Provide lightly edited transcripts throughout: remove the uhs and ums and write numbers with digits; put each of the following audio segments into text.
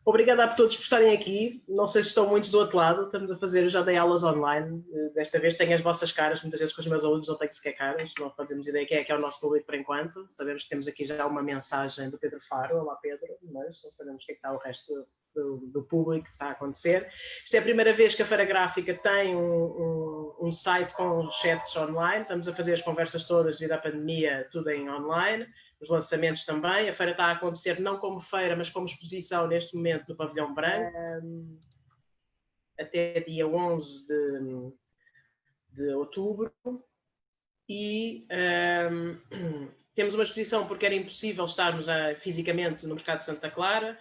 Obrigado a todos por estarem aqui. Não sei se estão muitos do outro lado. Estamos a fazer, eu já dei aulas online. Desta vez tenho as vossas caras. Muitas vezes com os meus alunos não tenho sequer caras. Não fazemos ideia quem é que é o nosso público por enquanto. Sabemos que temos aqui já uma mensagem do Pedro Faro. Olá, Pedro. Mas não sabemos o que é que está o resto do público que está a acontecer. Isto é a primeira vez que a Feira Gráfica tem um site com chats online. Estamos a fazer as conversas todas devido à pandemia, tudo em online. Os lançamentos também. A feira está a acontecer não como feira, mas como exposição neste momento no Pavilhão Branco, até dia 11 de outubro. E temos uma exposição porque era impossível estarmos fisicamente no Mercado de Santa Clara.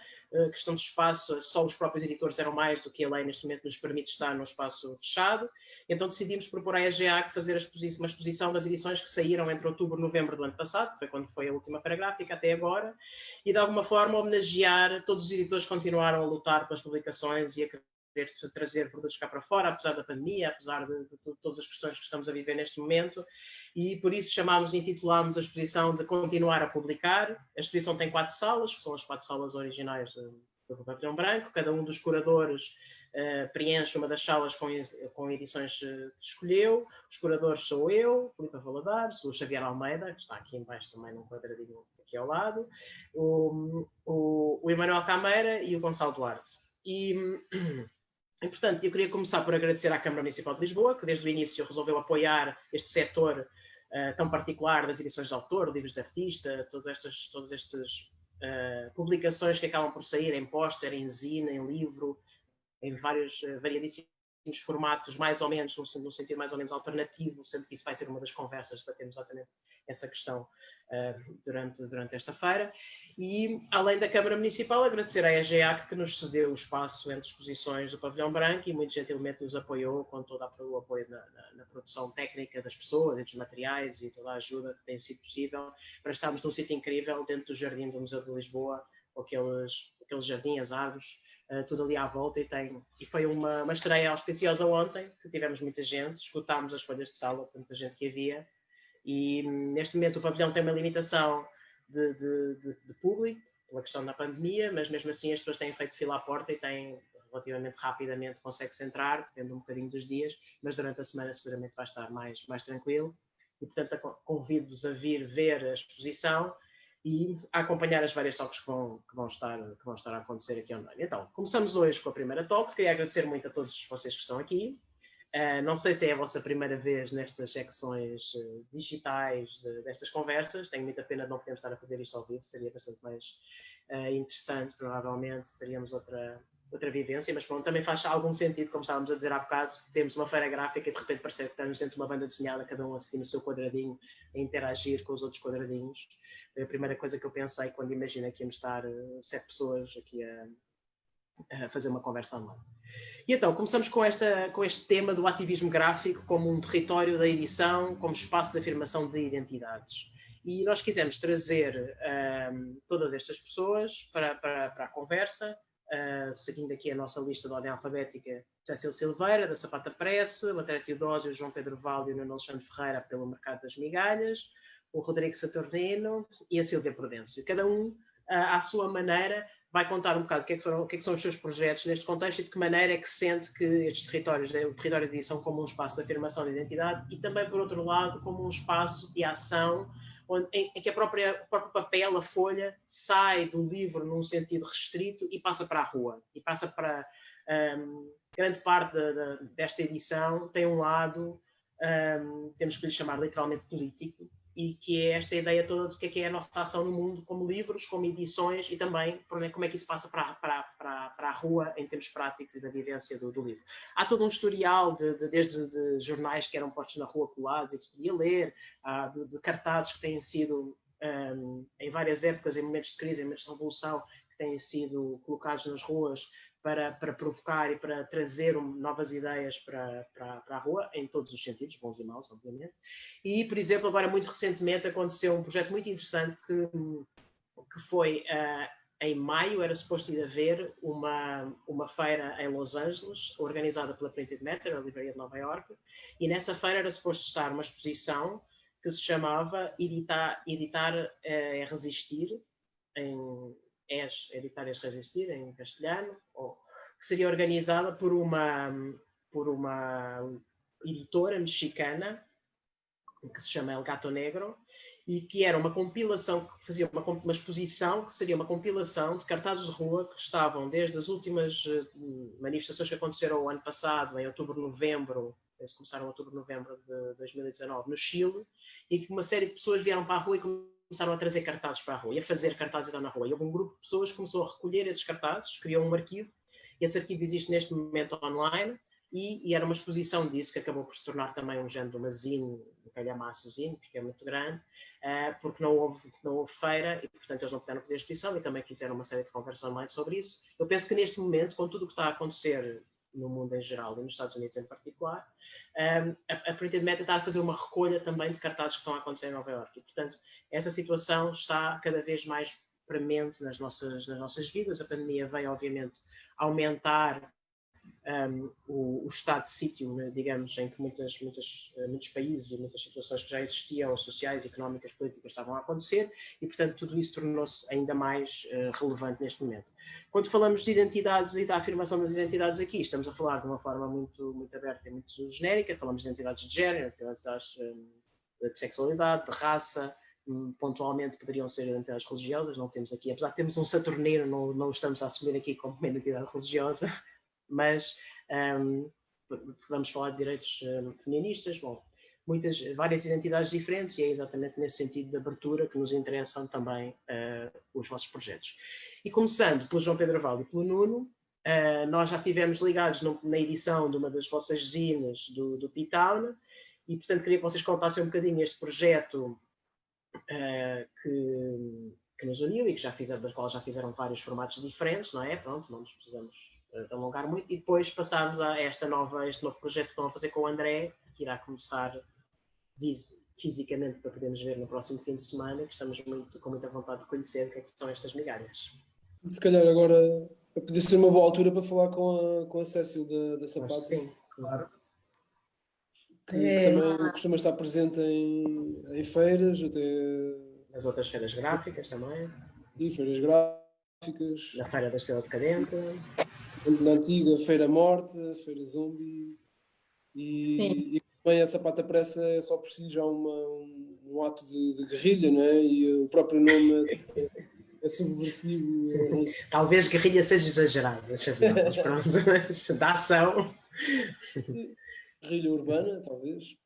Questão de espaço, só os próprios editores eram mais do que a lei neste momento nos permite estar num espaço fechado. Então decidimos propor à EGA fazer uma exposição das edições que saíram entre outubro e novembro do ano passado, que foi quando foi a última Feira Gráfica até agora, e de alguma forma homenagear todos os editores que continuaram a lutar pelas publicações e a querer trazer produtos cá para fora, apesar da pandemia, apesar de todas as questões que estamos a viver neste momento, e por isso intitulámos a exposição de Continuar a Publicar. A exposição tem 4 salas, que são as 4 salas originais do Pavilhão Branco. Cada um dos curadores preenche uma das salas com edições que escolheu. Os curadores sou eu, Filipe Valadares, o Xavier Almeida, que está aqui embaixo também num quadradinho aqui ao lado, o Emanuel Cameira e o Gonçalo Duarte. E, portanto, eu queria começar por agradecer à Câmara Municipal de Lisboa, que desde o início resolveu apoiar este setor tão particular das edições de autor, livros de artista, todas estas publicações que acabam por sair em póster, em zine, em livro, em vários variadíssimos formatos, mais ou menos, no sentido mais ou menos alternativo, sendo que isso vai ser uma das conversas, debatemos exatamente essa questão durante esta feira. E, além da Câmara Municipal, agradecer à EGEAC que nos cedeu o espaço entre exposições do Pavilhão Branco e muito gentilmente nos apoiou com todo o apoio na produção técnica das pessoas e dos materiais e toda a ajuda que tem sido possível para estarmos num sítio incrível dentro do jardim do Museu de Lisboa, com aqueles jardins, as árvores, tudo ali à volta, e foi uma estreia auspiciosa ontem, que tivemos muita gente, esgotámos as folhas de sala, tanta gente que havia, e neste momento o pavilhão tem uma limitação de público, pela questão da pandemia, mas mesmo assim as pessoas têm feito fila à porta e têm relativamente rapidamente consegue-se entrar, depende um bocadinho dos dias, mas durante a semana seguramente vai estar mais tranquilo, e portanto convido-vos a vir ver a exposição e a acompanhar as várias talks que vão estar a acontecer aqui online. Então, começamos hoje com a primeira talk. Queria agradecer muito a todos vocês que estão aqui. Não sei se é a vossa primeira vez nestas secções digitais destas conversas. Tenho muita pena de não podermos estar a fazer isto ao vivo. Seria bastante mais interessante, provavelmente. Teríamos outra vivência, mas pronto, também faz algum sentido, como estávamos a dizer há bocado, temos uma feira gráfica e de repente parece que estamos dentro de uma banda desenhada, cada um aqui no seu quadradinho, a interagir com os outros quadradinhos. Foi a primeira coisa que eu pensei quando imaginei que íamos estar 7 pessoas aqui a fazer uma conversa online. E então, começamos com este tema do ativismo gráfico como um território da edição, como espaço de afirmação de identidades. E nós quisemos trazer todas estas pessoas para a conversa, seguindo aqui a nossa lista de ordem alfabética: Cecília Silveira, da Sapata Press, Matéria Teodósio, João Pedro Valde e o Nuno Alexandre Ferreira, pelo Mercado das Migalhas, o Rodrigo Saturnino e a Silvia Prudêncio. Cada um, à sua maneira, vai contar um bocado o que são os seus projetos neste contexto e de que maneira é que sente que estes territórios, o território de edição, como um espaço de afirmação de identidade e também, por outro lado, como um espaço de ação em que o próprio papel, a folha, sai do livro num sentido restrito e passa para a rua. E passa para... grande parte desta edição tem um lado, temos que lhe chamar literalmente político, e que é esta ideia toda do que é a nossa ação no mundo, como livros, como edições, e também como é que isso passa para a rua em termos práticos e da vivência do livro. Há todo um historial desde de jornais que eram postos na rua colados e que se podia ler, de cartazes que têm sido, em várias épocas, em momentos de crise, em momentos de revolução, que têm sido colocados nas ruas para provocar e para trazer novas ideias para a rua, em todos os sentidos, bons e maus, obviamente. E, por exemplo, agora muito recentemente aconteceu um projeto muito interessante que foi, em maio, era suposto ir haver uma feira em Los Angeles, organizada pela Printed Matter, a livraria de Nova Iorque, e nessa feira era suposto estar uma exposição que se chamava Editar é Resistir, Editar Es Resistir, em castelhano, que seria organizada por uma editora mexicana que se chama El Gato Negro, e que era uma compilação, que fazia uma exposição que seria uma compilação de cartazes de rua que estavam desde as últimas manifestações que aconteceram o ano passado, em outubro, novembro, eles começaram em outubro, novembro de 2019, no Chile, e que uma série de pessoas vieram para a rua e começaram a trazer cartazes para a rua, e a fazer cartazes na rua. E houve um grupo de pessoas que começou a recolher esses cartazes, criou um arquivo, e esse arquivo existe neste momento online, e era uma exposição disso que acabou por se tornar também um género de uma zine, um calhamaço-zine, porque é muito grande, porque não houve feira e, portanto, eles não puderam fazer a exposição e também fizeram uma série de conversas online sobre isso. Eu penso que neste momento, com tudo o que está a acontecer no mundo em geral e nos Estados Unidos em particular, a Printed Matter está a fazer uma recolha também de cartazes que estão a acontecer em Nova Iorque. E, portanto, essa situação está cada vez mais premente nas nossas vidas. A pandemia veio, obviamente, aumentar o estado de sítio, né, digamos, em que muitos países e muitas situações que já existiam, sociais, económicas, políticas, estavam a acontecer, e, portanto, tudo isso tornou-se ainda mais relevante neste momento. Quando falamos de identidades e da afirmação das identidades aqui, estamos a falar de uma forma muito aberta e muito genérica. Falamos de identidades de género, identidades de sexualidade, de raça, pontualmente poderiam ser identidades religiosas. Não temos aqui, apesar de termos um saturnino, não estamos a assumir aqui como uma identidade religiosa, mas vamos falar de direitos feministas, várias identidades diferentes, e é exatamente nesse sentido de abertura que nos interessam também os vossos projetos. E começando pelo João Pedro Val e pelo Nuno, nós já estivemos ligados na edição de uma das vossas zines do P-Town, e, portanto, queria que vocês contassem um bocadinho este projeto que nos uniu e das quais já fizeram vários formatos diferentes, não é? Pronto, não nos precisamos alongar muito, e depois passarmos a este novo projeto que estão a fazer com o André, que irá começar fisicamente para podermos ver no próximo fim de semana, que estamos com muita vontade de conhecer o que é que são estas migalhas. Se calhar agora podia ser uma boa altura para falar com a Cécil da Sapata. Sim, claro. Que também costuma estar presente em feiras, até... Nas outras feiras gráficas também. Sim, feiras gráficas. Na Feira da Estrela Decadente. Na antiga Feira Morte, Feira Zombie. E também a Sapata Pressa é só por si já um ato de guerrilha, não é? E o próprio nome é subversivo. Talvez guerrilha seja exagerado, mas pronto, da ação. Guerrilha urbana, talvez.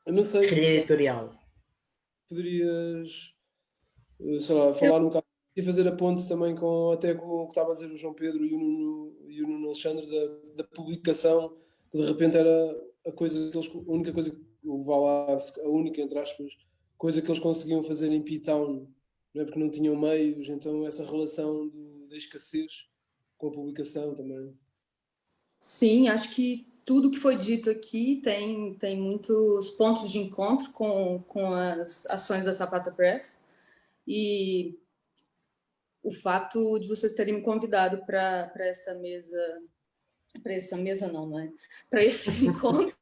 Eu não sei. Guerrilha editorial. Poderias, sei lá, falar um bocado e fazer a ponte também até com o que estava a dizer o João Pedro e o Nuno Alexandre da publicação, que de repente era a única coisa que vá lá, a única, entre aspas, coisa que eles conseguiam fazer em P-Town, não é? Porque não tinham meios, então essa relação da escassez com a publicação também. Sim, acho que tudo que foi dito aqui tem muitos pontos de encontro com as ações da Sapata Press, e o fato de vocês terem me convidado para essa mesa, para esse encontro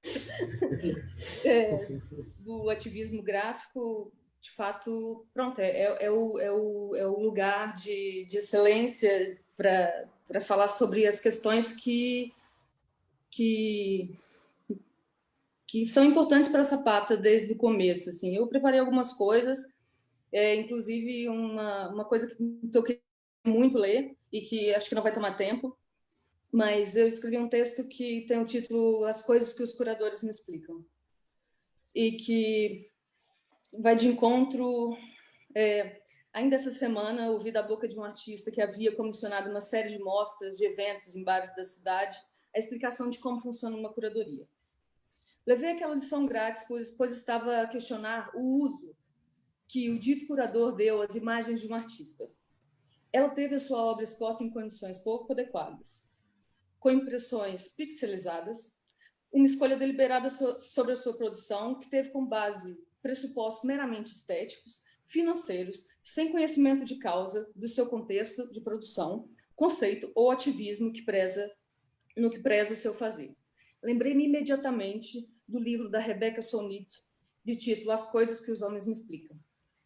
do ativismo gráfico, de fato, pronto, é o lugar de excelência para falar sobre as questões que são importantes para a Sapata desde o começo. Assim. Eu preparei algumas coisas, inclusive uma coisa que eu queria muito ler e que acho que não vai tomar tempo, mas eu escrevi um texto que tem o título As Coisas que os Curadores Me Explicam, e que vai de encontro... ainda essa semana, ouvi da boca de um artista que havia comissionado uma série de mostras, de eventos em bares da cidade, a explicação de como funciona uma curadoria. Levei aquela lição grátis, pois estava a questionar o uso que o dito curador deu às imagens de um artista. Ela teve a sua obra exposta em condições pouco adequadas, com impressões pixelizadas, uma escolha deliberada sobre a sua produção, que teve como base pressupostos meramente estéticos, financeiros, sem conhecimento de causa do seu contexto de produção, conceito ou ativismo no que preza o seu fazer. Lembrei-me imediatamente do livro da Rebecca Solnit, de título As Coisas que os Homens Me Explicam,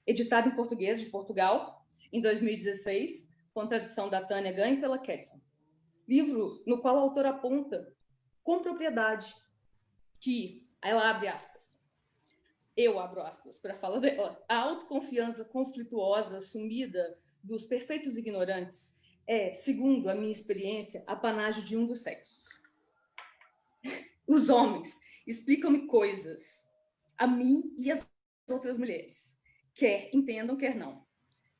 editado em português de Portugal, em 2016, com a tradução da Tânia Ganho pela Ketson. Livro no qual o autor aponta com propriedade que, ela abre aspas, eu abro aspas para a fala dela, a autoconfiança conflituosa assumida dos perfeitos ignorantes é, segundo a minha experiência, apanágio de um dos sexos. Os homens explicam-me coisas, a mim e às outras mulheres, quer entendam, quer não,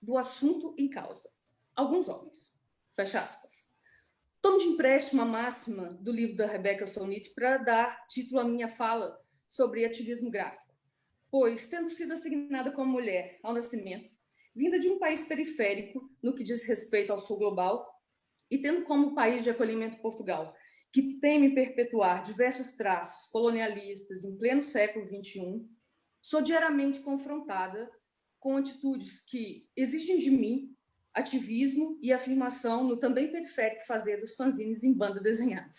do assunto em causa. Alguns homens, fecha aspas. Tomo de empréstimo a máxima do livro da Rebecca Solnit para dar título à minha fala sobre ativismo gráfico, pois, tendo sido assignada como mulher ao nascimento, vinda de um país periférico no que diz respeito ao sul global, e tendo como país de acolhimento Portugal, que teme perpetuar diversos traços colonialistas em pleno século XXI, sou diariamente confrontada com atitudes que exigem de mim ativismo e afirmação no também periférico fazer dos fanzines em banda desenhada.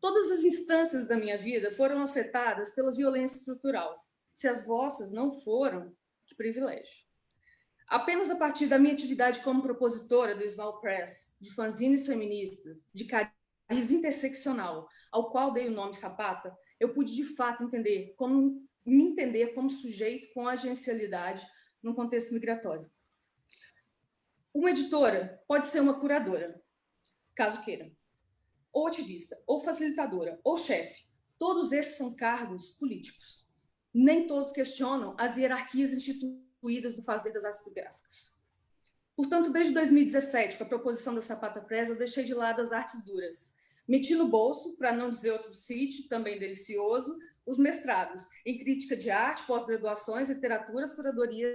Todas as instâncias da minha vida foram afetadas pela violência estrutural. Se as vossas não foram, que privilégio. Apenas a partir da minha atividade como propositora do Small Press, de fanzines feministas, de cariz interseccional, ao qual dei o nome Sapata, eu pude de fato me entender como sujeito com agencialidade num contexto migratório. Uma editora pode ser uma curadora, caso queira, ou ativista, ou facilitadora, ou chefe. Todos esses são cargos políticos. Nem todos questionam as hierarquias instituídas do fazer das artes gráficas. Portanto, desde 2017, com a proposição da Sapata Press, eu deixei de lado as artes duras. Meti no bolso, para não dizer outro sítio, também delicioso, os mestrados em crítica de arte, pós-graduações, literaturas, curadoria.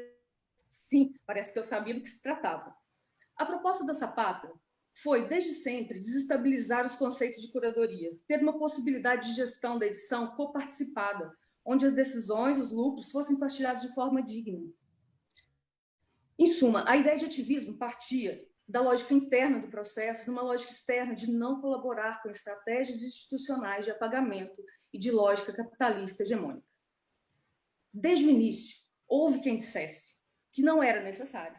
Sim, parece que eu sabia do que se tratava. A proposta da Sapata foi, desde sempre, desestabilizar os conceitos de curadoria, ter uma possibilidade de gestão da edição coparticipada, onde as decisões, os lucros, fossem partilhados de forma digna. Em suma, a ideia de ativismo partia da lógica interna do processo, de uma lógica externa de não colaborar com estratégias institucionais de apagamento e de lógica capitalista hegemônica. Desde o início, houve quem dissesse que não era necessário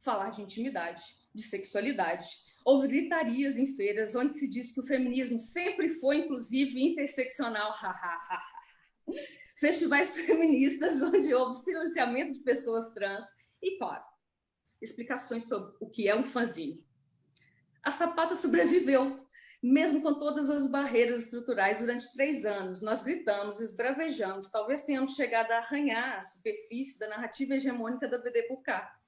falar de intimidade, de sexualidade. Houve gritarias em feiras onde se diz que o feminismo sempre foi inclusivo e interseccional. Festivais feministas onde houve silenciamento de pessoas trans e, claro, explicações sobre o que é um fanzine. A Sapata sobreviveu, mesmo com todas as barreiras estruturais durante 3 anos. Nós gritamos, esbravejamos, talvez tenhamos chegado a arranhar a superfície da narrativa hegemônica da BD por cá.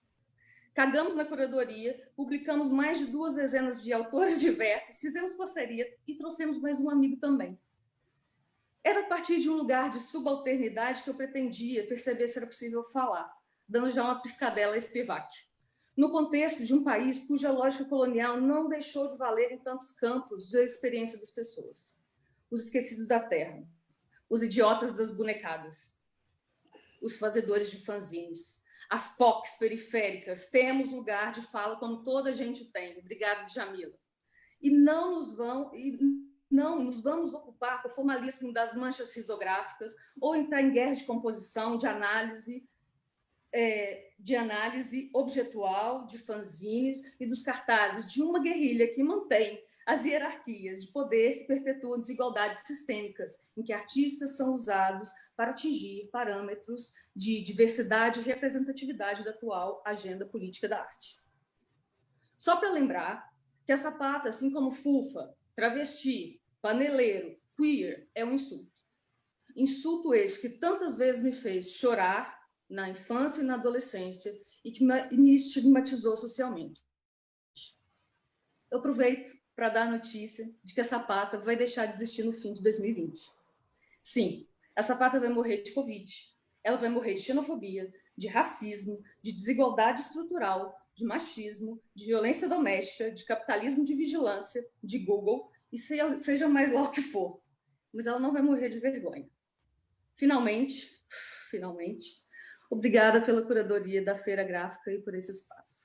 Cagamos na curadoria, publicamos mais de 2 dezenas de autores diversos, fizemos parceria e trouxemos mais um amigo também. Era a partir de um lugar de subalternidade que eu pretendia perceber se era possível falar, dando já uma piscadela a Spivak. No contexto de um país cuja lógica colonial não deixou de valer em tantos campos da experiência das pessoas. Os esquecidos da terra, os idiotas das bonecadas, os fazedores de fanzines, as POCs periféricas, temos lugar de fala como toda a gente tem. Obrigada, Djamila. E não nos vamos ocupar com o formalismo das manchas risográficas ou entrar em guerra de composição, de análise objetual, de fanzines e dos cartazes de uma guerrilha que mantém as hierarquias de poder que perpetuam desigualdades sistêmicas, em que artistas são usados para atingir parâmetros de diversidade e representatividade da atual agenda política da arte. Só para lembrar que a Sapata, assim como fufa, travesti, paneleiro, queer, é um insulto. Insulto esse que tantas vezes me fez chorar na infância e na adolescência e que me estigmatizou socialmente. Eu aproveito para dar a notícia de que a Sapata vai deixar de existir no fim de 2020. Sim, a Sapata vai morrer de Covid, ela vai morrer de xenofobia, de racismo, de desigualdade estrutural, de machismo, de violência doméstica, de capitalismo de vigilância, de Google, e seja mais lá o que for. Mas ela não vai morrer de vergonha. Finalmente, obrigada pela curadoria da Feira Gráfica e por esse espaço.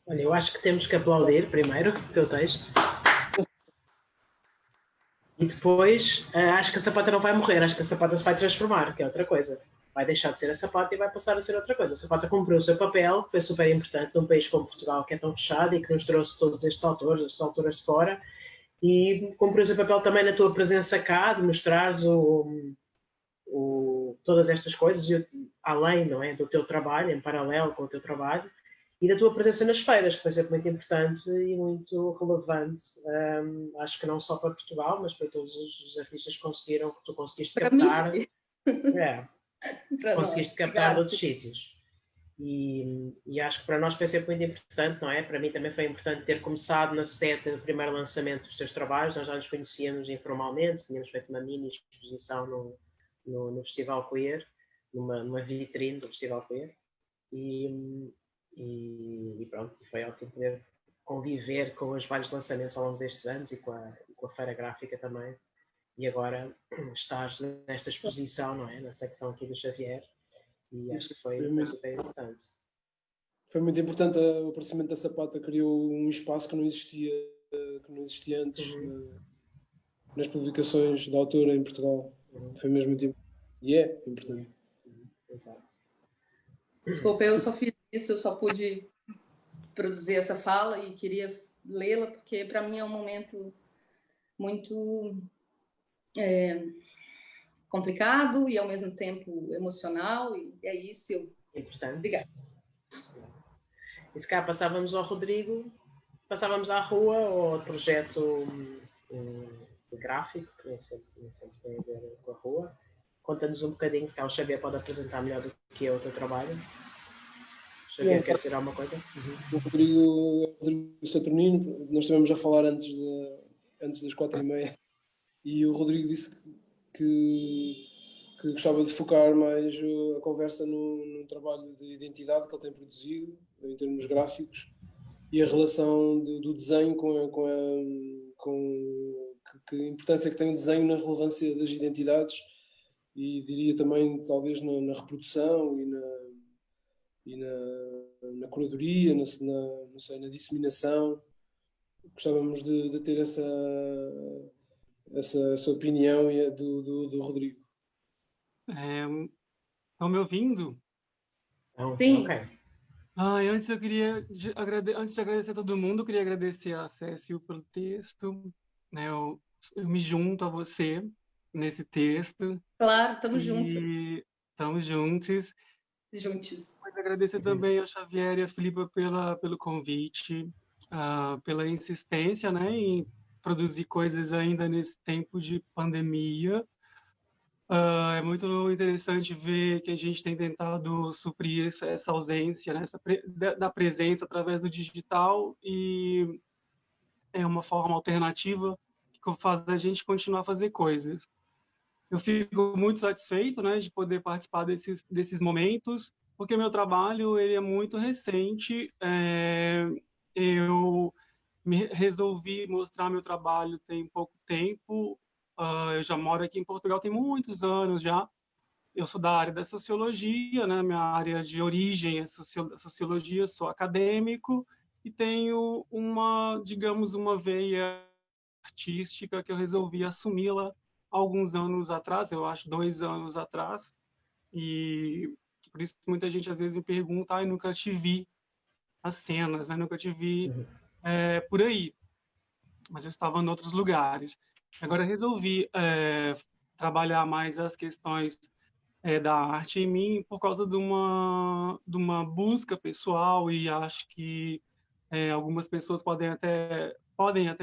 Olha, eu acho que temos que aplaudir primeiro o teu texto. E depois, acho que a Sapata não vai morrer, acho que a Sapata se vai transformar, que é outra coisa. vai deixar de ser a sapata e vai passar a ser outra coisa. A sapata cumpriu o seu papel, que foi super importante num país como Portugal, que é tão fechado e que nos trouxe todos estes autores, estas autoras de fora, e cumpriu o seu papel também na tua presença cá, de mostrares todas estas coisas, além, não é, do teu trabalho, em paralelo com o teu trabalho, e da tua presença nas feiras, que foi sempre muito importante e muito relevante. Acho que não só para Portugal, mas para todos os artistas que conseguiram, que tu conseguiste Para captar. mim, Conseguiste captar de outros sítios. E acho que para nós foi sempre muito importante, não é? Para mim também foi importante ter começado na STET no primeiro lançamento dos teus trabalhos. Nós já nos conhecíamos informalmente, tínhamos feito uma mini exposição no Festival Queer, numa vitrine do Festival Queer. E pronto, foi ótimo poder conviver com os vários lançamentos ao longo destes anos e com a Feira Gráfica também. E agora estás nesta exposição, não é? Na secção aqui do Xavier. E acho que foi super importante. Foi muito importante o aparecimento da sapata, criou um espaço que não existia antes nas publicações da autora em Portugal. Foi mesmo muito importante. E é importante. Exato. Desculpa, eu só fiz isso, eu só pude produzir essa fala e queria lê-la, porque para mim é um momento muito complicado e ao mesmo tempo emocional, e é isso. Importante. Obrigada. E se cá passávamos ao Rodrigo, passávamos à rua ou ao projeto gráfico, que nem sempre tem a ver com a rua. Conta-nos um bocadinho, se cá o Xavier pode apresentar melhor do que eu o teu trabalho. Xavier, quer dizer alguma coisa? O Rodrigo Saturnino, nós estivemos a falar antes das 4h30, e o Rodrigo disse que gostava de focar mais a conversa num trabalho de identidade que ele tem produzido, em termos gráficos, e a relação do desenho que importância que tem o desenho na relevância das identidades, e diria também talvez na reprodução e na curadoria, na disseminação. Gostávamos de ter essa opinião do Rodrigo. Estão me ouvindo? Sim. Okay. Antes eu queria antes de agradecer a todo mundo, eu queria agradecer a Cécio pelo texto. Né? Eu me junto a você nesse texto. Claro, estamos juntos. Estamos juntos. Mas agradecer também a Xavier e a Filipa pelo convite, pela insistência, né, em produzir coisas ainda nesse tempo de pandemia. É muito interessante ver que a gente tem tentado suprir essa ausência, né, da presença através do digital, e é uma forma alternativa que faz a gente continuar a fazer coisas. Eu fico muito satisfeito, né, de poder participar desses momentos, porque meu trabalho ele é muito recente. Eu resolvi mostrar meu trabalho tem pouco tempo. Eu já moro aqui em Portugal tem muitos anos já. Eu sou da área da sociologia, né? Minha área de origem é sociologia, sou acadêmico e tenho digamos, uma veia artística que eu resolvi assumi-la alguns anos atrás, eu acho 2 anos atrás, e por isso muita gente às vezes me pergunta, eu nunca te vi nas cenas, né? Nunca te vi por aí, mas eu estava em outros lugares. Agora resolvi trabalhar mais as questões da arte em mim por causa de uma busca pessoal, e acho que algumas pessoas podem até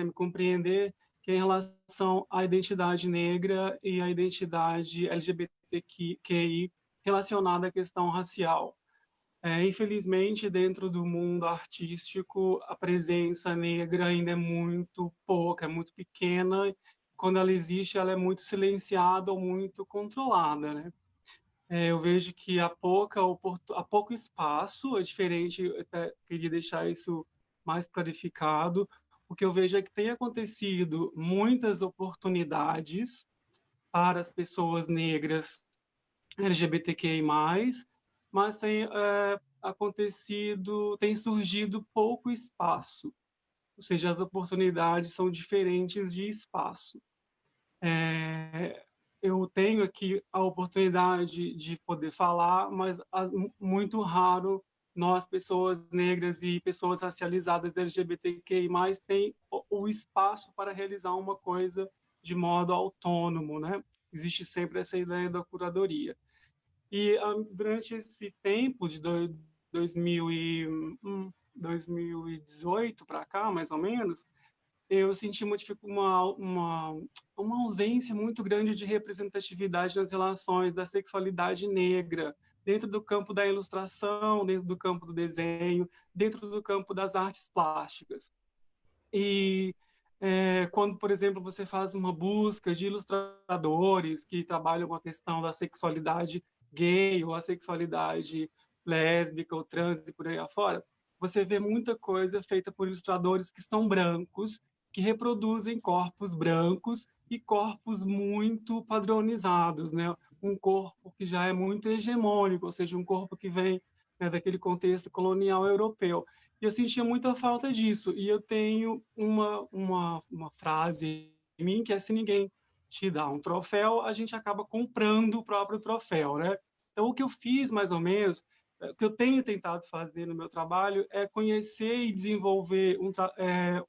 me compreender, que é em relação à identidade negra e à identidade LGBTQI relacionada à questão racial. Infelizmente, dentro do mundo artístico, a presença negra ainda é muito pouca, é muito pequena. Quando ela existe, ela é muito silenciada ou muito controlada, né? Eu vejo que há pouco espaço, é diferente, eu até queria deixar isso mais clarificado. O que eu vejo é que tem acontecido muitas oportunidades para as pessoas negras LGBTQI+, mas tem surgido pouco espaço, ou seja, as oportunidades são diferentes de espaço. eu tenho aqui a oportunidade de poder falar, mas muito raro nós, pessoas negras e pessoas racializadas LGBTQI+, tem o espaço para realizar uma coisa de modo autônomo, né? Existe sempre essa ideia da curadoria. E durante esse tempo de 2018 para cá, mais ou menos, eu senti uma ausência muito grande de representatividade nas relações da sexualidade negra, dentro do campo da ilustração, dentro do campo do desenho, dentro do campo das artes plásticas. E quando, por exemplo, você faz uma busca de ilustradores que trabalham com a questão da sexualidade gay ou a sexualidade lésbica ou trans e por aí afora, você vê muita coisa feita por ilustradores que são brancos, que reproduzem corpos brancos e corpos muito padronizados, né? Um corpo que já é muito hegemônico, ou seja, um corpo que vem, né, daquele contexto colonial europeu. E eu sentia muita falta disso. E eu tenho uma frase em mim que é: se ninguém te dá um troféu, a gente acaba comprando o próprio troféu, né? Então, o que eu fiz, mais ou menos, o que eu tenho tentado fazer no meu trabalho é conhecer e desenvolver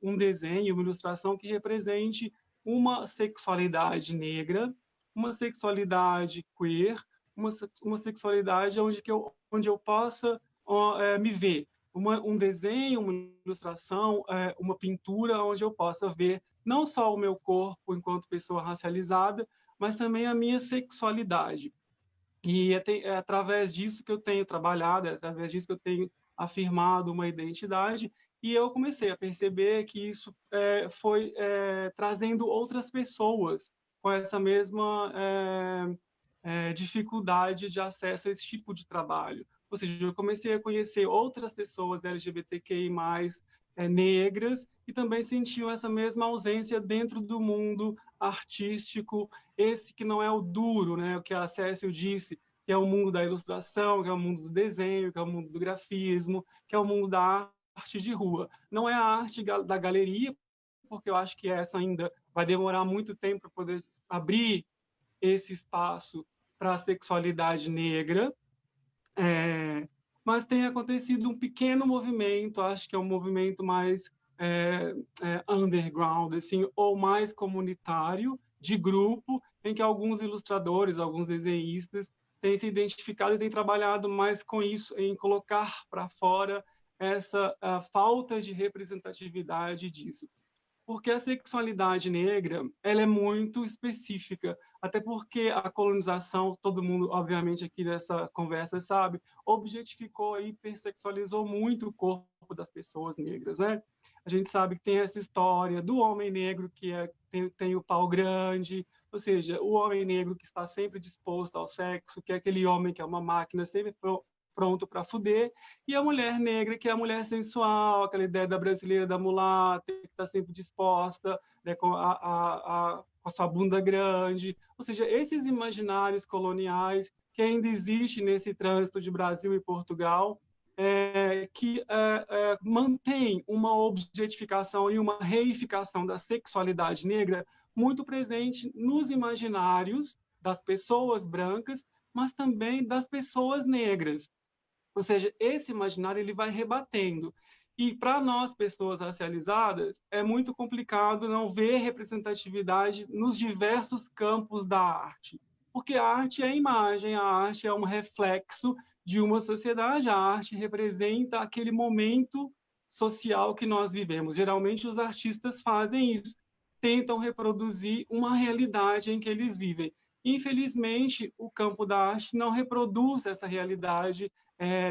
um desenho, uma ilustração que represente uma sexualidade negra, uma sexualidade queer, uma sexualidade onde eu possa me ver. Um desenho, uma ilustração, uma pintura onde eu possa ver não só o meu corpo enquanto pessoa racializada, mas também a minha sexualidade. E é através disso que eu tenho trabalhado, é através disso que eu tenho afirmado uma identidade, e eu comecei a perceber que isso foi trazendo outras pessoas com essa mesma dificuldade de acesso a esse tipo de trabalho. Ou seja, eu comecei a conhecer outras pessoas LGBTQI+, negras, e também sentiam essa mesma ausência dentro do mundo artístico, esse que não é o duro, né? O que a Cécile disse, que é o mundo da ilustração, que é o mundo do desenho, que é o mundo do grafismo, que é o mundo da arte de rua. Não é a arte da galeria, porque eu acho que essa ainda vai demorar muito tempo para poder abrir esse espaço para a sexualidade negra, mas tem acontecido um pequeno movimento, acho que é um movimento mais underground, assim, ou mais comunitário, de grupo, em que alguns ilustradores, alguns desenhistas têm se identificado e têm trabalhado mais com isso, em colocar para fora essa falta de representatividade disso. Porque a sexualidade negra, ela é muito específica, até porque a colonização, todo mundo, obviamente, aqui nessa conversa sabe, objetificou e hipersexualizou muito o corpo das pessoas negras, né? A gente sabe que tem essa história do homem negro que tem o pau grande, ou seja, o homem negro que está sempre disposto ao sexo, que é aquele homem que é uma máquina sempre pronto para fuder, e a mulher negra, que é a mulher sensual, aquela ideia da brasileira, da mulata, que está sempre disposta, né, com a sua bunda grande. Ou seja, esses imaginários coloniais que ainda existem nesse trânsito de Brasil e Portugal, que mantém uma objetificação e uma reificação da sexualidade negra muito presente nos imaginários das pessoas brancas, mas também das pessoas negras. Ou seja, esse imaginário ele vai rebatendo. E para nós, pessoas racializadas, é muito complicado não ver representatividade nos diversos campos da arte. Porque a arte é imagem, a arte é um reflexo de uma sociedade, a arte representa aquele momento social que nós vivemos. Geralmente, os artistas fazem isso, tentam reproduzir uma realidade em que eles vivem. Infelizmente, o campo da arte não reproduz essa realidade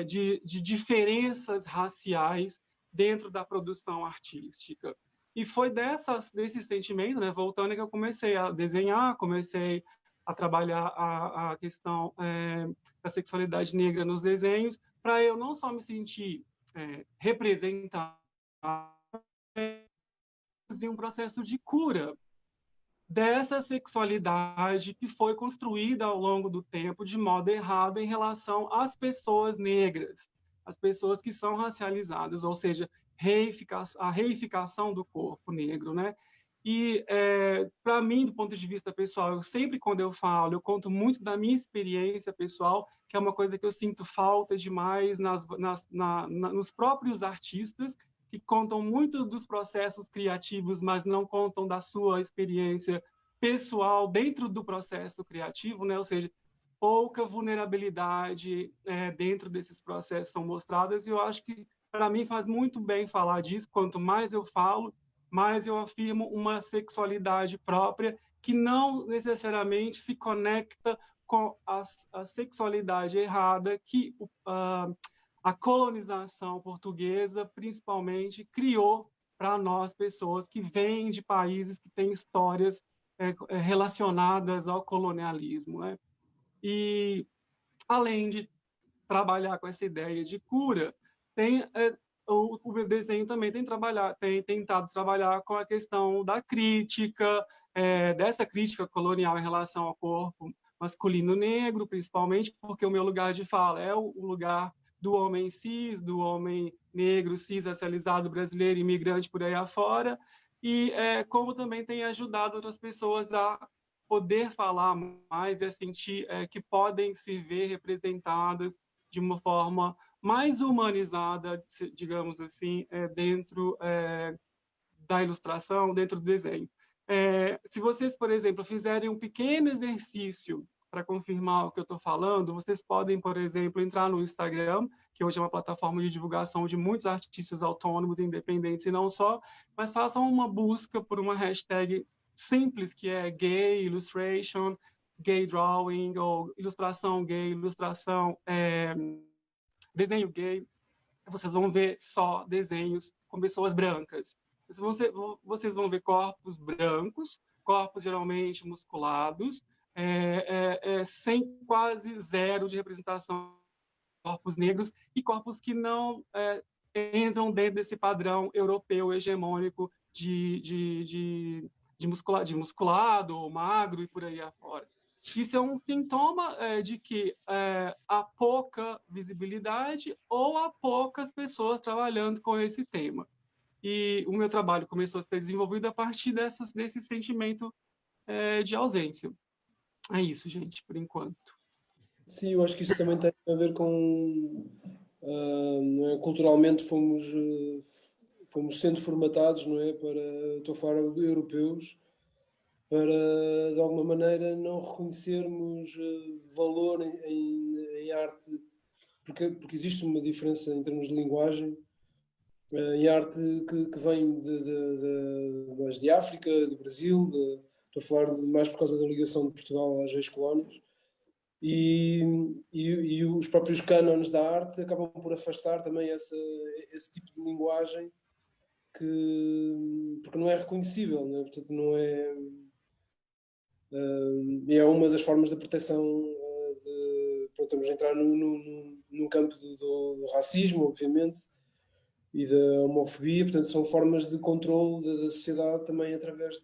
de diferenças raciais dentro da produção artística. E foi desse sentimento, né, voltando, que eu comecei a desenhar, comecei a trabalhar a questão da sexualidade negra nos desenhos, para eu não só me sentir representado, de um processo de cura dessa sexualidade que foi construída ao longo do tempo de modo errado em relação às pessoas negras, as pessoas que são racializadas, ou seja, a reificação do corpo negro, né? E, para mim, do ponto de vista pessoal, eu sempre, quando eu falo, eu conto muito da minha experiência pessoal, que é uma coisa que eu sinto falta demais nos próprios artistas, que contam muito dos processos criativos, mas não contam da sua experiência pessoal dentro do processo criativo, né? Ou seja, pouca vulnerabilidade dentro desses processos são mostradas, e eu acho que, para mim, faz muito bem falar disso. Quanto mais eu falo, mais eu afirmo uma sexualidade própria que não necessariamente se conecta com a sexualidade errada que a colonização portuguesa, principalmente, criou para nós, pessoas que vêm de países que têm histórias relacionadas ao colonialismo, né? E, além de trabalhar com essa ideia de cura, o meu desenho também tem tentado trabalhar com a questão da crítica, dessa crítica colonial em relação ao corpo masculino negro, principalmente, porque o meu lugar de fala é o lugar do homem cis, do homem negro, cis, racializado, brasileiro, imigrante, por aí afora, e como também tem ajudado outras pessoas a poder falar mais e a sentir que podem se ver representadas de uma forma mais humanizada, digamos assim, dentro da ilustração, dentro do desenho. Se vocês, por exemplo, fizerem um pequeno exercício para confirmar o que eu estou falando, vocês podem, por exemplo, entrar no Instagram, que hoje é uma plataforma de divulgação de muitos artistas autônomos, independentes e não só, mas façam uma busca por uma hashtag simples, que é gay illustration, gay drawing, ou ilustração gay, ilustração desenho gay. Vocês vão ver só desenhos com pessoas brancas. Vocês vão ver corpos brancos, corpos geralmente musculados, sem quase zero de representação de corpos negros e corpos que não entram dentro desse padrão europeu hegemônico de musculado, magro e por aí afora. Isso é um sintoma de que há pouca visibilidade ou há poucas pessoas trabalhando com esse tema. E o meu trabalho começou a ser desenvolvido a partir desse sentimento de ausência. É isso, gente, por enquanto. Sim, eu acho que isso também tem a ver com... não é? Culturalmente fomos sendo formatados, não é? Estou a falar de europeus, para, de alguma maneira, não reconhecermos valor em arte, porque existe uma diferença em termos de linguagem, em arte que vem de África, do Brasil, estou a falar mais por causa da ligação de Portugal às ex-colónias, e os próprios cânones da arte acabam por afastar também esse tipo de linguagem porque não é reconhecível, não é? Portanto, não é... E é uma das formas de proteção estamos a entrar num campo do racismo, obviamente, e da homofobia. Portanto, são formas de controle da sociedade também através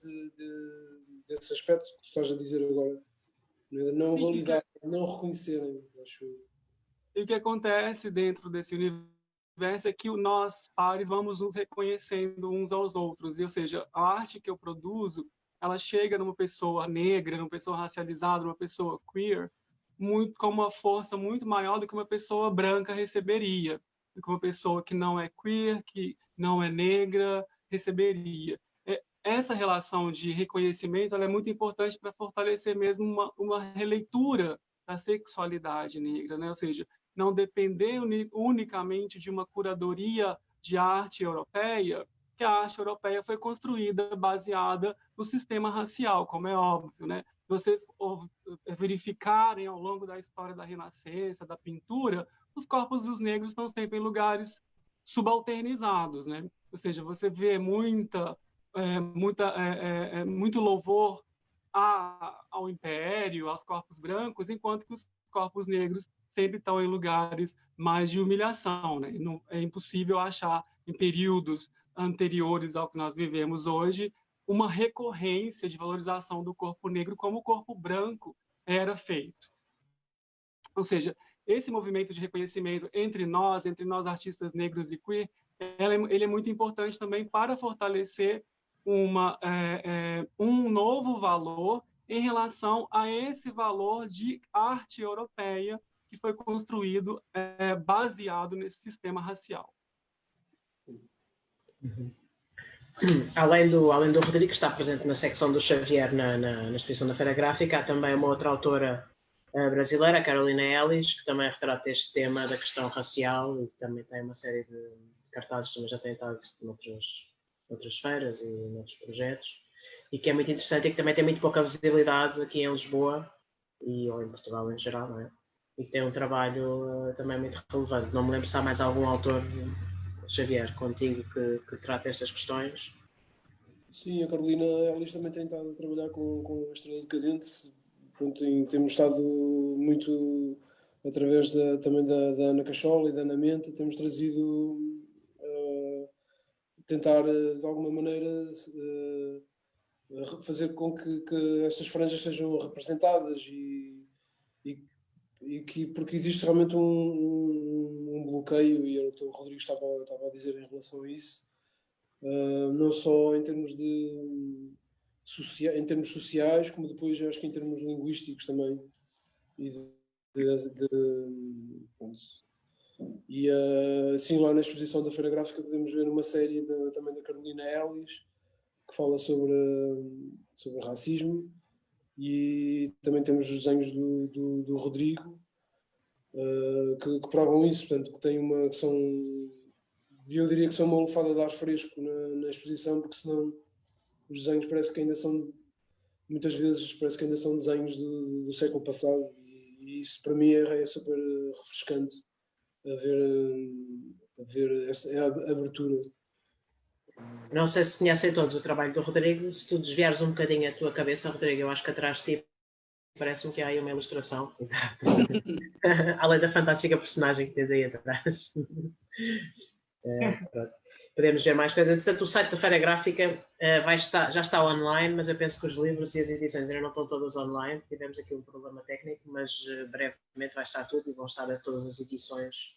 desse aspecto que tu estás a dizer agora. Não validar, não reconhecerem, acho. E o que acontece dentro desse universo é que nós, pares, vamos nos reconhecendo uns aos outros. Ou seja, a arte que eu produzo, ela chega numa pessoa negra, numa pessoa racializada, numa pessoa queer, com uma força muito maior do que uma pessoa branca receberia, do que uma pessoa que não é queer, que não é negra, receberia. Essa relação de reconhecimento ela é muito importante para fortalecer mesmo uma releitura da sexualidade negra, né? Ou seja, não depender unicamente de uma curadoria de arte europeia, que a arte europeia foi construída baseada no sistema racial, como é óbvio, né? Vocês verificarem ao longo da história da Renascença, da pintura, os corpos dos negros estão sempre em lugares subalternizados, né? Ou seja, você vê muito louvor ao império, aos corpos brancos, enquanto que os corpos negros sempre estão em lugares mais de humilhação, né? Não, é impossível achar em períodos anteriores ao que nós vivemos hoje uma recorrência de valorização do corpo negro como o corpo branco era feito. Ou seja, esse movimento de reconhecimento entre nós artistas negros e queer, ele é muito importante também para fortalecer um novo valor em relação a esse valor de arte europeia que foi construído baseado nesse sistema racial. Uhum. Além do Rodrigo, que está presente na secção do Xavier na exposição da Feira Gráfica, há também uma outra autora brasileira, a Carolina Ellis, que também retrata este tema da questão racial e também tem uma série de cartazes que também já tem estado noutras feiras e noutros projetos, e que é muito interessante e que também tem muito pouca visibilidade aqui em Lisboa ou em Portugal em geral, não é? E que tem um trabalho também muito relevante. Não me lembro se há mais algum autor, Xavier, contigo que trata estas questões. Sim, a Carolina Ellis também tem estado a trabalhar com a Estrela Decadente. Pronto, temos estado muito através também da Ana Cachola e da Ana Menta, temos trazido tentar de alguma maneira fazer com que estas franjas sejam representadas e que, porque existe realmente um bloqueio, e era o que o Rodrigo estava a dizer em relação a isso, não só em termos em termos sociais, como depois acho que em termos linguísticos também. Assim, lá na exposição da Feira Gráfica podemos ver uma série também da Carolina Ellis, que fala sobre racismo, e também temos os desenhos do Rodrigo, que provam isso, portanto, que tem eu diria que são uma lufada de ar fresco na exposição, porque senão os desenhos parece que ainda são, muitas vezes parece que ainda são desenhos do século passado, e isso para mim é super refrescante a ver essa abertura. Não sei se conhecem todos o trabalho do Rodrigo. Se tu desviares um bocadinho a tua cabeça, Rodrigo, eu acho que atrás de ti parece-me que há aí uma ilustração. Exato. Além da fantástica personagem que tens aí atrás. Podemos ver mais coisas. Entretanto, o site da Feira Gráfica já está online, mas eu penso que os livros e as edições ainda não estão todas online. Tivemos aqui um problema técnico, mas brevemente vai estar tudo e vão estar todas as edições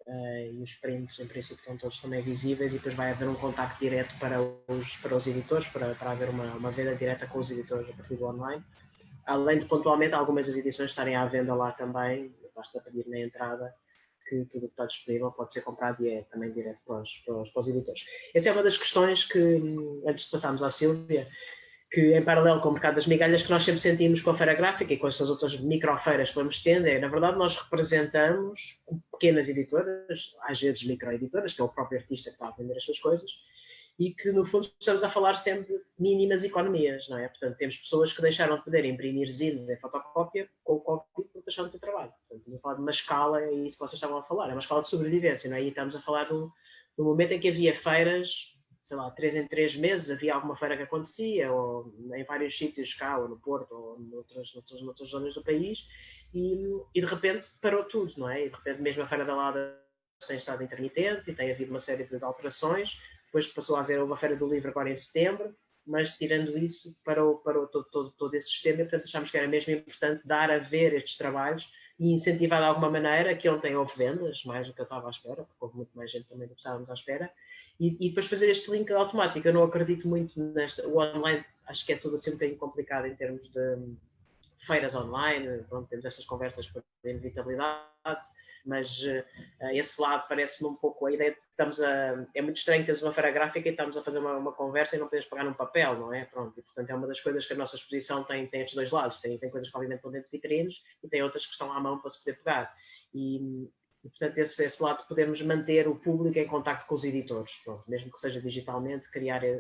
e os prints, em princípio, estão todos também visíveis, e depois vai haver um contacto direto para os editores, para haver uma venda direta com os editores a partir do online. Além de, pontualmente, algumas das edições estarem à venda lá também, basta pedir na entrada, que tudo que está disponível pode ser comprado e é também direto para os editores. Essa é uma das questões que, antes de passarmos à Sílvia, que em paralelo com o mercado das migalhas, que nós sempre sentimos com a Feira Gráfica e com estas outras microfeiras que vamos tendo, na verdade nós representamos pequenas editoras, às vezes microeditoras, que é o próprio artista que está a vender as suas coisas, e que no fundo estamos a falar sempre de mínimas economias, não é? Portanto, temos pessoas que deixaram de poder imprimir zines em fotocópia com o Covid porque deixaram de ter trabalho. Portanto, estamos a falar de uma escala, é isso que vocês estavam a falar, é uma escala de sobrevivência, não é? E estamos a falar de um momento em que havia feiras, sei lá, 3 em 3 meses havia alguma feira que acontecia, ou em vários sítios cá, ou no Porto, ou noutras zonas do país, e de repente parou tudo, não é? E de repente mesmo a Feira da Lada tem estado intermitente e tem havido uma série de alterações. Depois passou a haver uma Feira do Livro agora em setembro, mas tirando isso, parou todo esse sistema, e portanto achámos que era mesmo importante dar a ver estes trabalhos e incentivar de alguma maneira, que ontem houve vendas, mais do que eu estava à espera, porque houve muito mais gente também do que estávamos à espera, e depois fazer este link automático. Eu não acredito muito o online, acho que é tudo assim um bocadinho complicado em termos de feiras online, pronto, temos estas conversas por inevitabilidade, mas esse lado parece-me um pouco a ideia de que é muito estranho termos uma feira gráfica e estamos a fazer uma conversa e não podemos pegar num papel, não é? Pronto, e portanto é uma das coisas que a nossa exposição tem estes dois lados, tem coisas que obviamente estão dentro de vitrines e tem outras que estão à mão para se poder pegar, e portanto esse lado podemos manter o público em contacto com os editores, pronto, mesmo que seja digitalmente,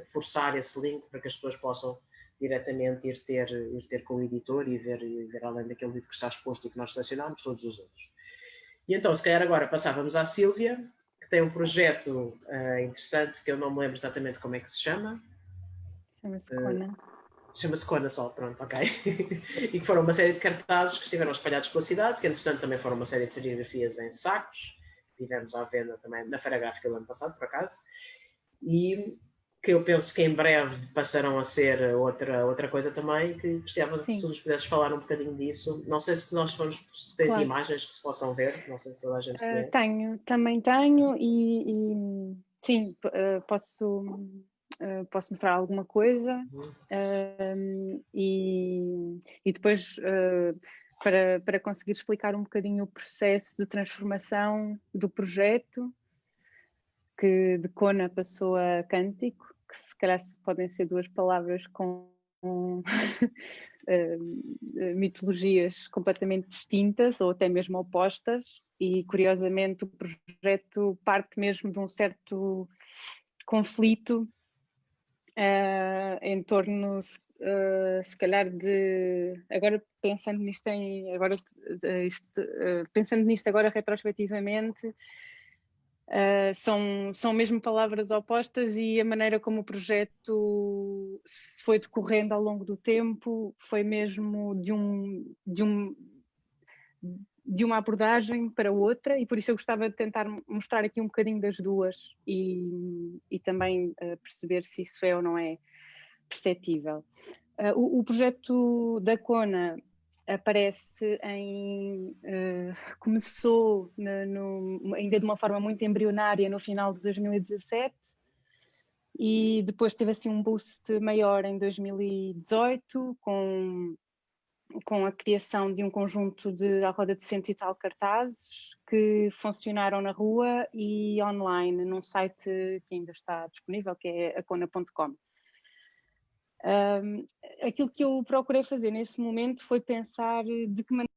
forçar esse link para que as pessoas possam diretamente ir ter com o editor e ver além daquele livro que está exposto e que nós selecionámos, todos os outros. E então, se calhar agora passávamos à Sílvia, que tem um projeto interessante, que eu não me lembro exatamente como é que se chama. Chama-se Kona. Chama-se Kona só, pronto, ok. E que foram uma série de cartazes que estiveram espalhados pela cidade, que entretanto também foram uma série de serigrafias em sacos, que tivemos à venda também na Feira Gráfica do ano passado, por acaso, e que eu penso que em breve passarão a ser outra coisa também, que gostava que tu nos pudesses falar um bocadinho disso. Não sei se se tens imagens que se possam ver, não sei se toda a gente conhece. Também tenho, e sim, posso posso mostrar alguma coisa e depois para conseguir explicar um bocadinho o processo de transformação do projeto, que de Kona passou a Cântico, que se calhar podem ser duas palavras com mitologias completamente distintas ou até mesmo opostas, e curiosamente o projeto parte mesmo de um certo conflito em torno, se calhar, de agora pensando nisto pensando nisto agora retrospectivamente, são mesmo palavras opostas, e a maneira como o projeto se foi decorrendo ao longo do tempo foi mesmo de uma abordagem para outra, e por isso eu gostava de tentar mostrar aqui um bocadinho das duas e também perceber se isso é ou não é perceptível. O projeto da Kona aparece começou ainda de uma forma muito embrionária no final de 2017 e depois teve assim um boost maior em 2018 com a criação de um conjunto de à roda de 100 e tal cartazes que funcionaram na rua e online num site que ainda está disponível, que é acona.com. Aquilo que eu procurei fazer nesse momento foi pensar de que maneira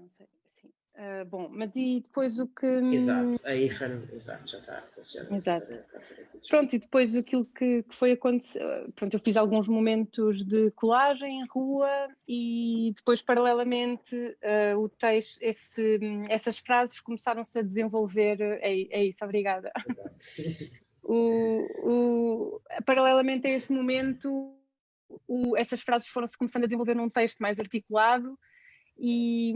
não sei, sim. Bom, mas e depois o que... Exato, a IFAN, exato, já está. Exato. Pronto, e depois aquilo que foi acontecer, pronto, eu fiz alguns momentos de colagem em rua e depois, paralelamente, o texto, essas frases começaram-se a desenvolver, é isso, obrigada. Exato. Paralelamente a esse momento, essas frases foram-se começando a desenvolver num texto mais articulado e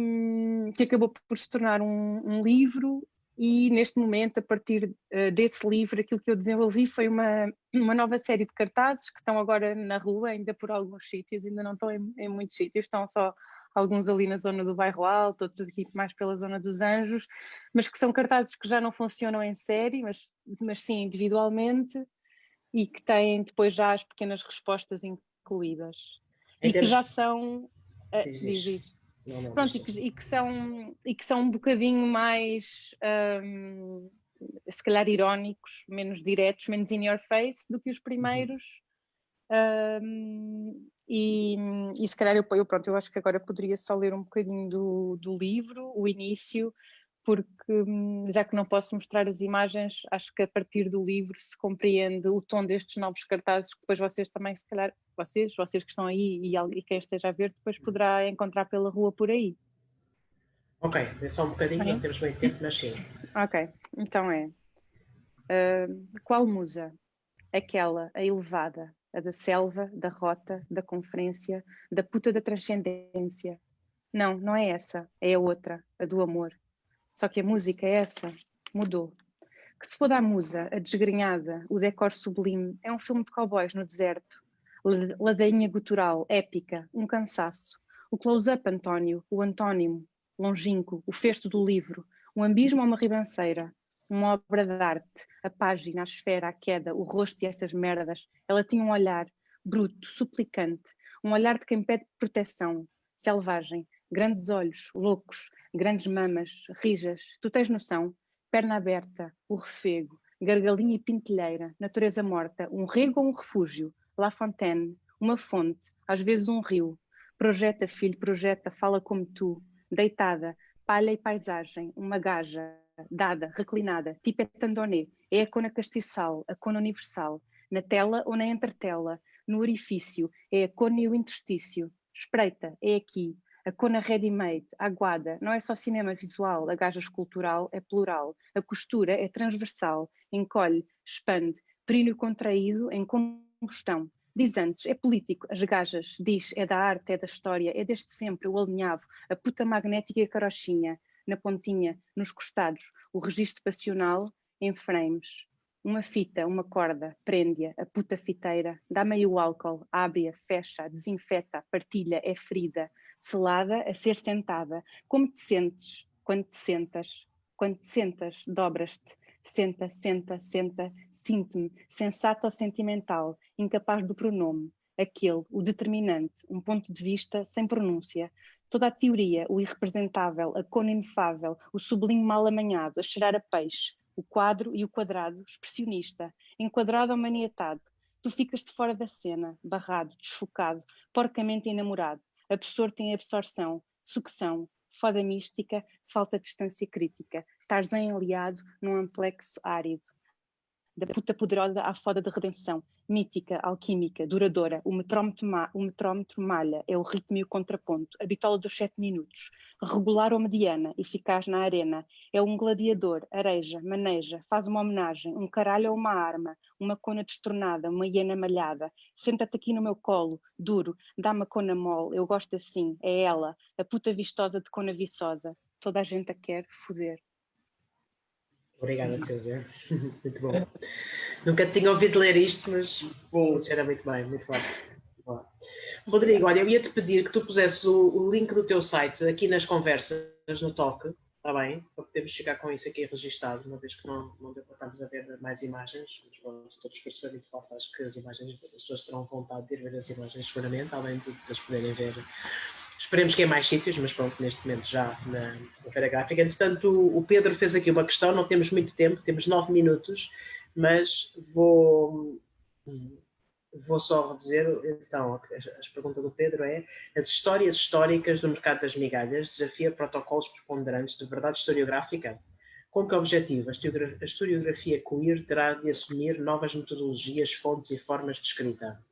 que acabou por se tornar um livro. E neste momento, a partir desse livro, aquilo que eu desenvolvi foi uma nova série de cartazes que estão agora na rua, ainda por alguns sítios, ainda não estão em muitos sítios, estão só alguns ali na zona do Bairro Alto, outros aqui mais pela zona dos Anjos, mas que são cartazes que já não funcionam em série, mas sim individualmente, e que têm depois já as pequenas respostas incluídas. E que já são... diz. Não, pronto, e que são um bocadinho mais, se calhar, irónicos, menos diretos, menos in your face do que os primeiros. E se calhar eu acho que agora poderia só ler um bocadinho do livro, o início, porque já que não posso mostrar as imagens, acho que a partir do livro se compreende o tom destes novos cartazes que depois vocês também, se calhar, vocês que estão aí e quem esteja a ver, depois poderá encontrar pela rua por aí. Ok, é só um bocadinho, não temos muito tempo, mas sim. Ok, então qual musa? Aquela, a elevada, a da selva, da rota, da conferência, da puta da transcendência. Não, não é essa, é a outra, a do amor. Só que a música é essa, mudou. Que se for da musa, a desgrenhada, o decor sublime, é um filme de cowboys no deserto. Ladainha gutural, épica, um cansaço. O close-up, António, o antónimo, longínquo, o festo do livro, um abismo ou uma ribanceira, uma obra de arte, a página, a esfera, a queda, o rosto e essas merdas. Ela tinha um olhar bruto, suplicante, um olhar de quem pede proteção, selvagem, grandes olhos, loucos, grandes mamas, rijas, tu tens noção? Perna aberta, o refego, gargalinha e pintelheira, natureza morta, um rego ou um refúgio, La Fontaine, uma fonte, às vezes um rio. Projeta, filho, projeta, fala como tu, deitada, palha e paisagem, uma gaja, dada, reclinada, tipo é Tandoné, é a cona castiçal, a cona universal, na tela ou na entretela, no orifício, é a cona e o interstício, espreita, é aqui, a cona ready-made, aguada, não é só cinema visual, a gaja escultural é plural, a costura é transversal, encolhe, expande, períneo contraído em combustão. Diz antes, é político, as gajas, diz, é da arte, é da história, é desde sempre, o alinhavo, a puta magnética e a carochinha, na pontinha, nos costados, o registro passional em frames. Uma fita, uma corda, prende-a, a puta fiteira, dá meio álcool, abre-a, fecha, desinfeta, partilha, é ferida, selada a ser sentada. Como te sentes quando te sentas? Quando te sentas, dobras-te. Senta, senta, senta, sinto-me, sensato ou sentimental, incapaz do pronome, aquele, o determinante, um ponto de vista sem pronúncia. Toda a teoria, o irrepresentável, a cona inefável, o sublime mal amanhado, a cheirar a peixe, o quadro e o quadrado, expressionista, enquadrado ou maniatado. Tu ficas de fora da cena, barrado, desfocado, porcamente enamorado, absorto em absorção, sucção, foda mística, falta de distância crítica, Tarzan aliado num amplexo árido. Da puta poderosa à foda de redenção, mítica, alquímica, duradoura, o metrómetro malha, é o ritmo e o contraponto, a bitola dos 7 minutos, regular ou mediana, eficaz na arena, é um gladiador, areja, maneja, faz uma homenagem, um caralho ou uma arma, uma cona destornada, uma hiena malhada, senta-te aqui no meu colo, duro, dá-me a cona mole, eu gosto assim, é ela, a puta vistosa de cona viçosa, toda a gente a quer foder. Obrigada, Silvia. Muito bom. Nunca tinha ouvido ler isto, mas funciona muito bem, muito bom. Rodrigo, olha, eu ia-te pedir que tu pusesses o link do teu site aqui nas conversas, no toque, está bem? Para podermos chegar com isso aqui registado, uma vez que não deu para estarmos a ver mais imagens. Mas pronto, todos perceberem de falta, acho que as imagens, as pessoas terão vontade de ir ver as imagens seguramente, além de as poderem ver. Esperemos que em mais sítios, mas pronto, neste momento já na feira gráfica. Entretanto, o Pedro fez aqui uma questão, não temos muito tempo, temos 9 minutos, mas vou vou só dizer, então, a pergunta do Pedro é: as histórias históricas do mercado das migalhas desafia protocolos preponderantes de verdade historiográfica? Com que objetivo? A historiografia queer terá de assumir novas metodologias, fontes e formas de escrita?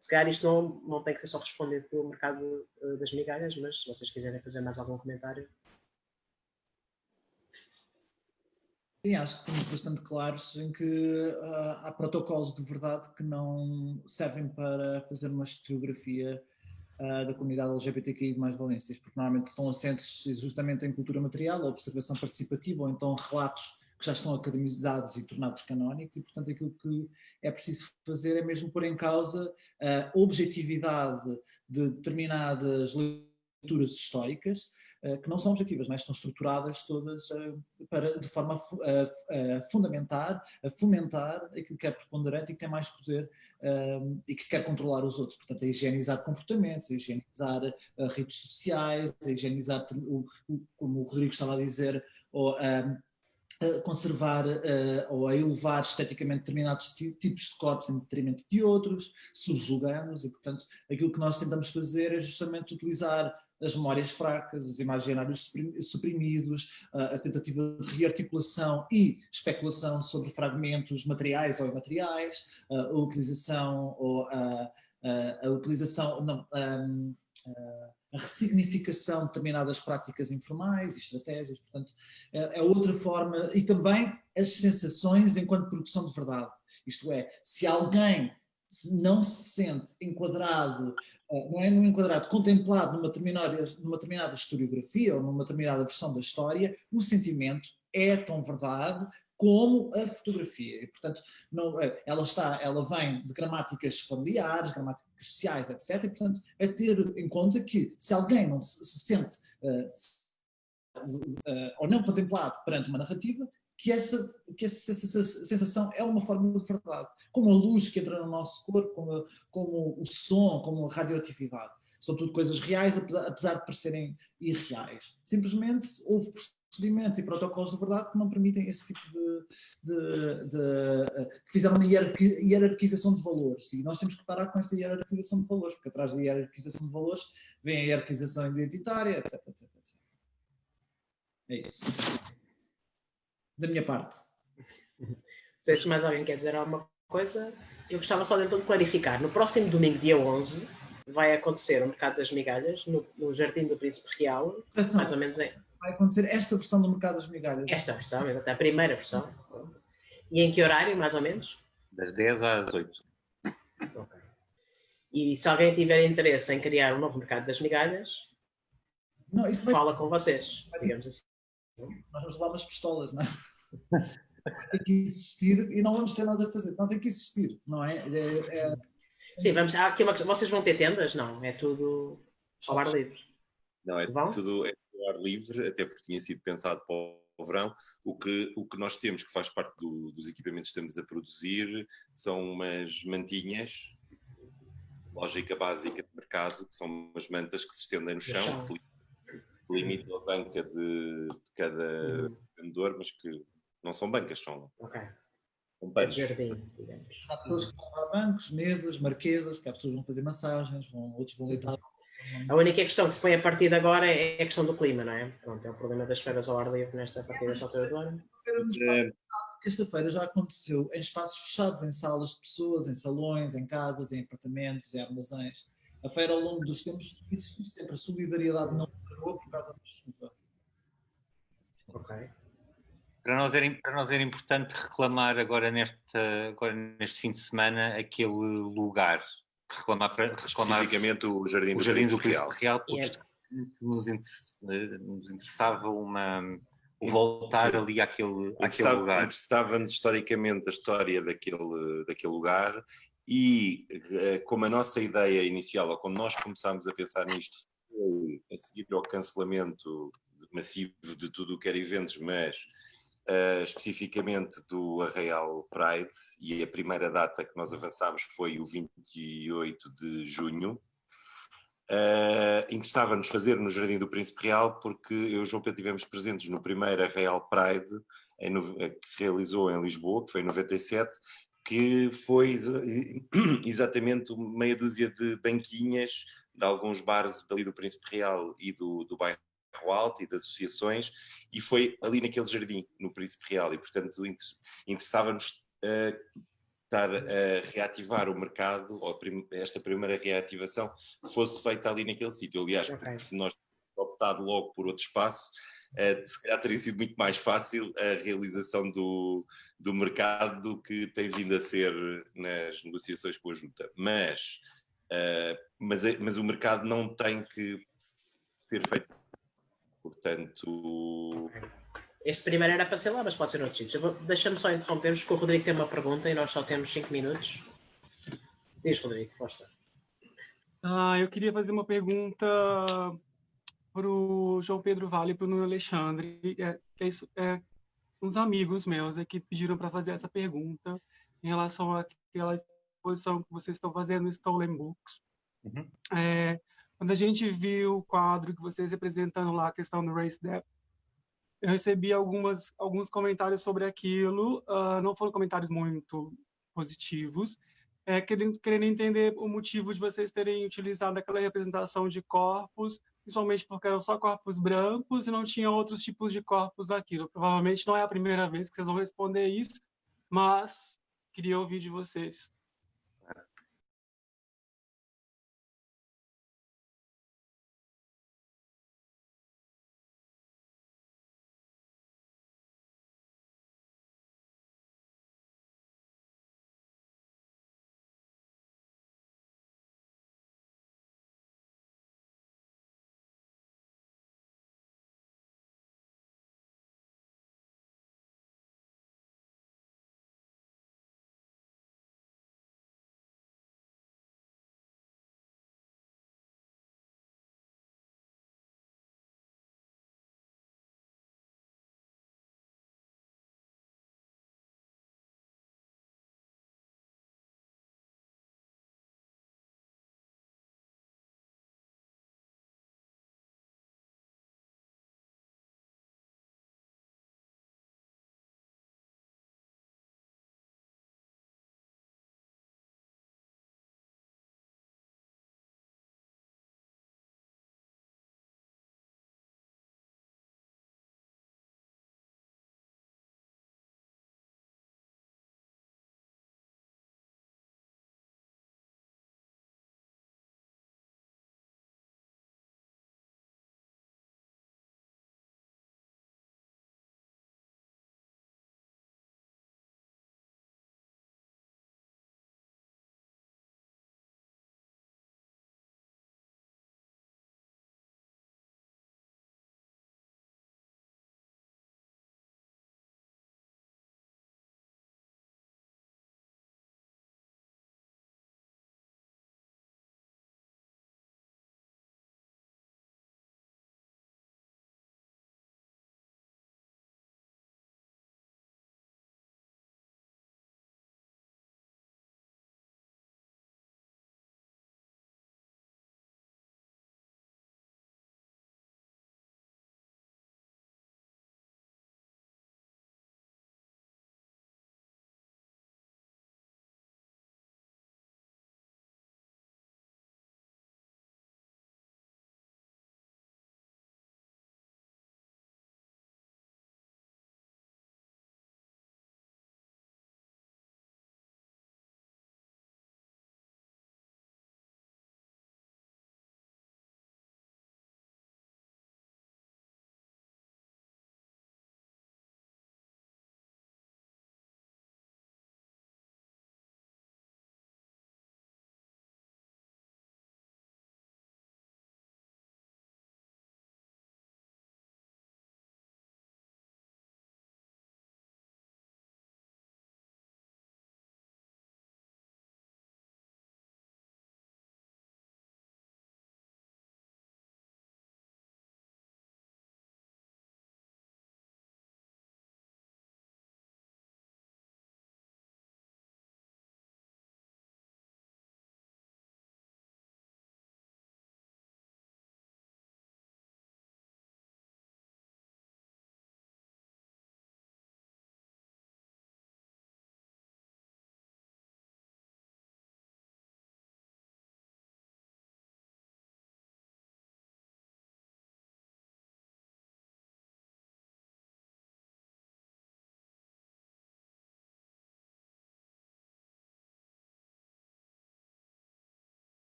Se calhar isto não tem que ser só respondido pelo mercado das migalhas, mas se vocês quiserem fazer mais algum comentário. Sim, acho que estamos bastante claros em que há protocolos de verdade que não servem para fazer uma historiografia da comunidade LGBTQI de mais valências, porque normalmente estão assentes justamente em cultura material, observação participativa, ou então relatos que já estão academizados e tornados canónicos, e portanto aquilo que é preciso fazer é mesmo pôr em causa a objetividade de determinadas leituras históricas, que não são objetivas, mas estão estruturadas todas de forma a fundamentar, a fomentar aquilo que é preponderante e que tem mais poder e que quer controlar os outros. Portanto, a higienizar comportamentos, a higienizar redes sociais, a higienizar, como o Rodrigo estava a dizer, ou a conservar ou a elevar esteticamente determinados tipos de corpos em detrimento de outros, subjugamos, e portanto aquilo que nós tentamos fazer é justamente utilizar as memórias fracas, os imaginários suprimidos, a tentativa de rearticulação e especulação sobre fragmentos materiais ou imateriais, a utilização ou a utilização, não, a ressignificação de determinadas práticas informais e estratégias, portanto, é outra forma, e também as sensações enquanto produção de verdade. Isto é, se alguém não se sente enquadrado, não é enquadrado, contemplado numa determinada historiografia ou numa determinada versão da história, o sentimento é tão verdade como a fotografia. E, portanto, ela vem de gramáticas familiares, gramáticas sociais, etc. E, portanto, é ter em conta que se alguém não se sente ou não contemplado perante uma narrativa, que essa sensação é uma forma de verdade. Como a luz que entra no nosso corpo, como o som, como a radioatividade. São tudo coisas reais, apesar de parecerem irreais. Simplesmente houve procedimentos e protocolos de verdade que não permitem esse tipo que fizeram uma hierarquização de valores. E nós temos que parar com essa hierarquização de valores, porque atrás da hierarquização de valores vem a hierarquização identitária, etc, etc, etc. É isso. Da minha parte. Se mais alguém quer dizer alguma coisa, eu gostava só então de clarificar. No próximo domingo, dia 11, vai acontecer o Mercado das Migalhas, no Jardim do Príncipe Real, mais ou menos em... Vai acontecer esta versão do Mercado das Migalhas. Esta versão, a primeira versão. E em que horário, mais ou menos? Das 10 às 8. Okay. E se alguém tiver interesse em criar um novo Mercado das Migalhas, fala com vocês, digamos assim. Nós vamos levar umas pistolas, não é? Tem que existir e não vamos ser nós a fazer. Não, tem que existir, não é? Sim, vamos. Vocês vão ter tendas? Não, é tudo ao ar livre. Não, é tudo ao ar livre, até porque tinha sido pensado para o verão. O que nós temos, que faz parte dos equipamentos que estamos a produzir, são umas mantinhas, lógica básica de mercado, que são umas mantas que se estendem no chão, que limitam a banca de cada vendedor, mas que não são bancas, são panos. Há pessoas que vão levar bancos, mesas, marquesas, porque há pessoas que vão fazer massagens, outros vão leitar. A única questão que se põe a partir de agora é a questão do clima, não é? Pronto, é o problema das feiras ao ar livre nesta partida desta altura do ano. Esta feira já aconteceu em espaços fechados, em salas de pessoas, em salões, em casas, em apartamentos, em armazéns. A feira, ao longo dos tempos, existiu sempre. A solidariedade não parou por causa da chuva. Ok. Para nós era importante reclamar agora neste fim de semana aquele lugar. Especificamente o Jardim do Príncipe Real. Porque nos interessava voltar ali àquele lugar. Interessava-nos historicamente a história daquele lugar. E como a nossa ideia inicial, ou quando nós começámos a pensar nisto, foi a seguir ao cancelamento massivo de tudo o que era eventos, mas especificamente do Arraial Pride, e a primeira data que nós avançámos foi o 28 de junho, interessava-nos fazer no Jardim do Príncipe Real, porque eu e o João Pedro estivemos presentes no primeiro Arraial Pride, que se realizou em Lisboa, que foi em 97, que foi exatamente meia dúzia de banquinhas de alguns bares dali do Príncipe Real e do bairro Alto e de associações, e foi ali naquele jardim, no Príncipe Real, e portanto interessava-nos estar a reativar o mercado, ou esta primeira reativação fosse feita ali naquele sítio. Aliás, porque se nós optado logo por outro espaço, se calhar teria sido muito mais fácil a realização do mercado do que tem vindo a ser nas negociações com a Junta. Mas o mercado não tem que ser feito. Portanto... Este primeiro era para ser lá, mas pode ser noutros sítios. Deixa-me só interromper-vos, que o Rodrigo tem uma pergunta e nós só temos 5 minutos. Diz, Rodrigo, força. Eu queria fazer uma pergunta para o João Pedro Vale e para o Nuno Alexandre. Uns amigos meus aqui pediram para fazer essa pergunta em relação àquela exposição que vocês estão fazendo no Stolen Books. Uhum. Quando a gente viu o quadro que vocês representando lá a questão do Race Debt, eu recebi alguns comentários sobre aquilo, não foram comentários muito positivos, querendo entender o motivo de vocês terem utilizado aquela representação de corpos, principalmente porque eram só corpos brancos e não tinha outros tipos de corpos naquilo. Provavelmente não é a primeira vez que vocês vão responder isso, mas queria ouvir de vocês.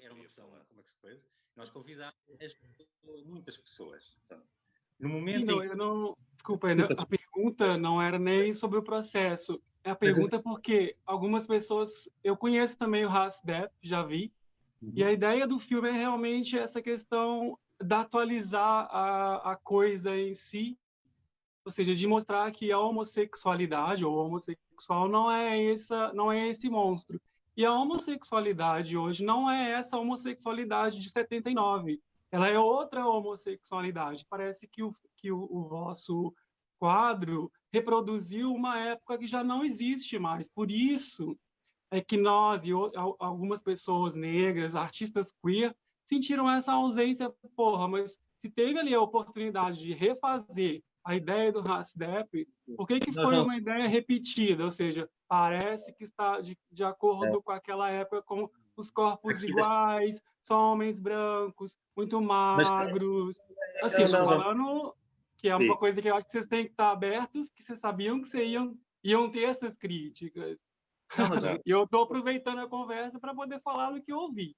era uma questão, como é que se fez? Nós convidámos muitas pessoas. Portanto, no momento desculpa, a pergunta não era nem sobre o processo. A pergunta é porque algumas pessoas... Eu conheço também o Hasdep, já vi. E a ideia do filme é realmente essa questão de atualizar a coisa em si. Ou seja, de mostrar que a homossexualidade ou homossexual não é esse monstro. E a homossexualidade hoje não é essa homossexualidade de 79. Ela é outra homossexualidade. Parece que o vosso quadro reproduziu uma época que já não existe mais. Por isso é que nós e algumas pessoas negras, artistas queer, sentiram essa ausência. Porra, mas se teve ali a oportunidade de refazer a ideia do Hasdep, por que foi uma ideia repetida? Ou seja, parece que está de acordo com aquela época, com os corpos iguais, só homens brancos, muito magros. Assim, falando que é uma coisa que eu acho que vocês têm que estar abertos, que vocês sabiam que vocês iam ter essas críticas. E eu estou aproveitando a conversa para poder falar do que eu ouvi.